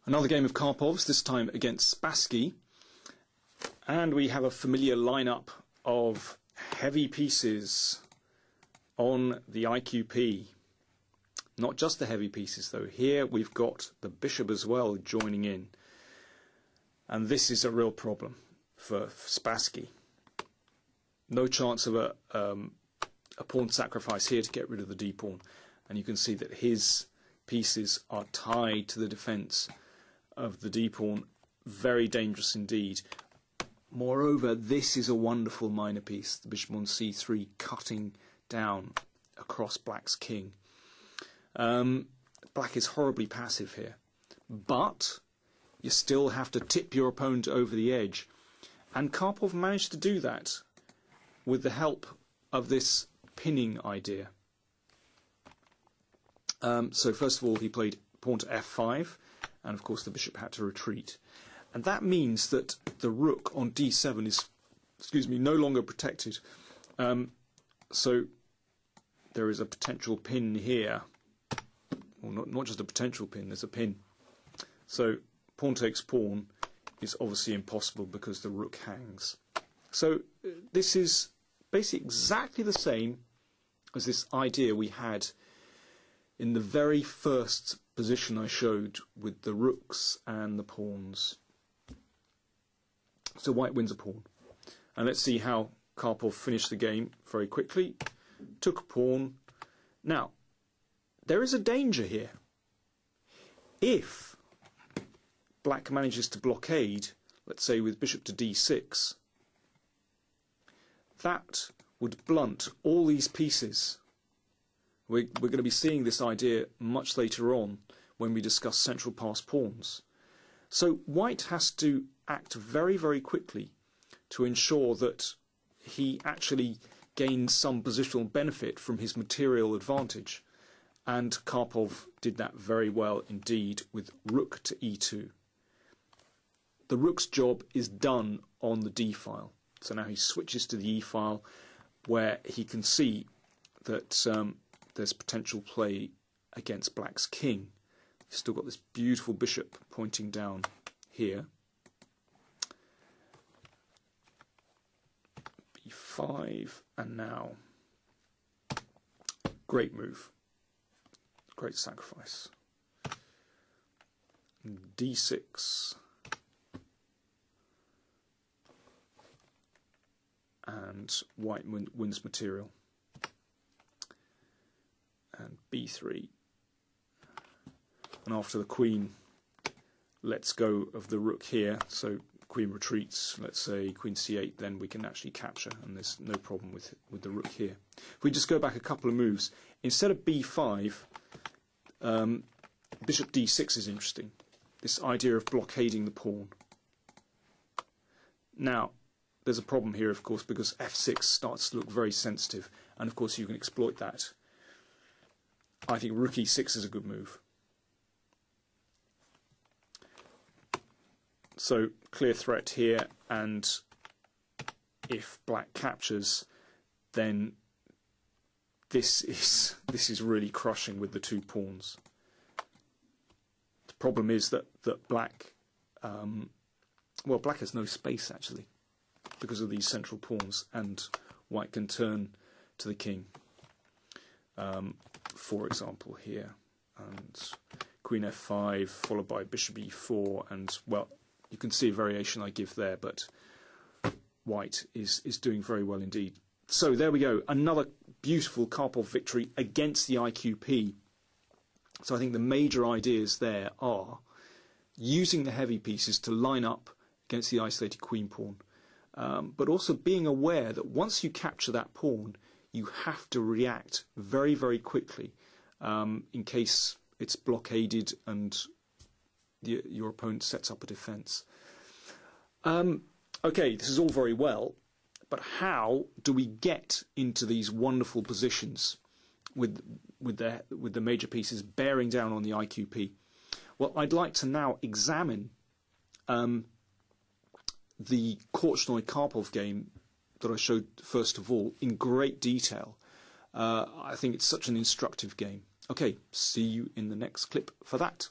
Another game of Karpov's, this time against Spassky. And we have a familiar lineup of heavy pieces on the IQP. Not just the heavy pieces though. Here we've got the bishop as well joining in. And this is a real problem for Spassky. No chance of a pawn sacrifice here to get rid of the d-pawn. And you can see that his pieces are tied to the defence of the d-pawn. Very dangerous indeed. Moreover, this is a wonderful minor piece, the bishop on c3, cutting down across black's king. Black is horribly passive here, but you still have to tip your opponent over the edge. And Karpov managed to do that with the help of this pinning idea. So first of all, he played pawn to f5, and of course the bishop had to retreat. And that means that the rook on d7 is, no longer protected. So there is a potential pin here. Well, not just a potential pin, there's a pin. So pawn takes pawn is obviously impossible because the rook hangs. So this is basically exactly the same as this idea we had in the very first position I showed with the rooks and the pawns. So white wins a pawn. And let's see how Karpov finished the game very quickly. Took a pawn. Now, there is a danger here. If black manages to blockade, let's say with bishop to d6, that would blunt all these pieces. We're going to be seeing this idea much later on when we discuss central pass pawns. So white has to act very, very quickly to ensure that he actually gains some positional benefit from his material advantage. And Karpov did that very well indeed with rook to e2. The rook's job is done on the d file. So now he switches to the e file where he can see that there's potential play against black's king. You've still got this beautiful bishop pointing down here. b5, and now great move. Great sacrifice. d6. And white wins material. And b3. And after the queen lets go of the rook here, so queen retreats, let's say queen c8, then we can actually capture, and there's no problem with the rook here. If we just go back a couple of moves, instead of b5, bishop d6 is interesting. This idea of blockading the pawn. Now, there's a problem here, of course, because f6 starts to look very sensitive, and of course you can exploit that. I think rook e6 is a good move. So clear threat here, and if black captures, then this is really crushing with the two pawns. The problem is that black, well, black has no space actually because of these central pawns, and white can turn to the king. For example, here, and queen f5 followed by bishop e4, and well, you can see a variation I give there, but white is doing very well indeed. So there we go, another beautiful Karpov victory against the IQP. So I think the major ideas there are using the heavy pieces to line up against the isolated queen pawn, but also being aware that once you capture that pawn, you have to react very, very quickly in case it's blockaded and your opponent sets up a defence. Okay, this is all very well, but how do we get into these wonderful positions with the major pieces bearing down on the IQP? Well, I'd like to now examine the Korchnoi-Karpov game that I showed first of all in great detail. I think it's such an instructive game. Okay, see you in the next clip for that.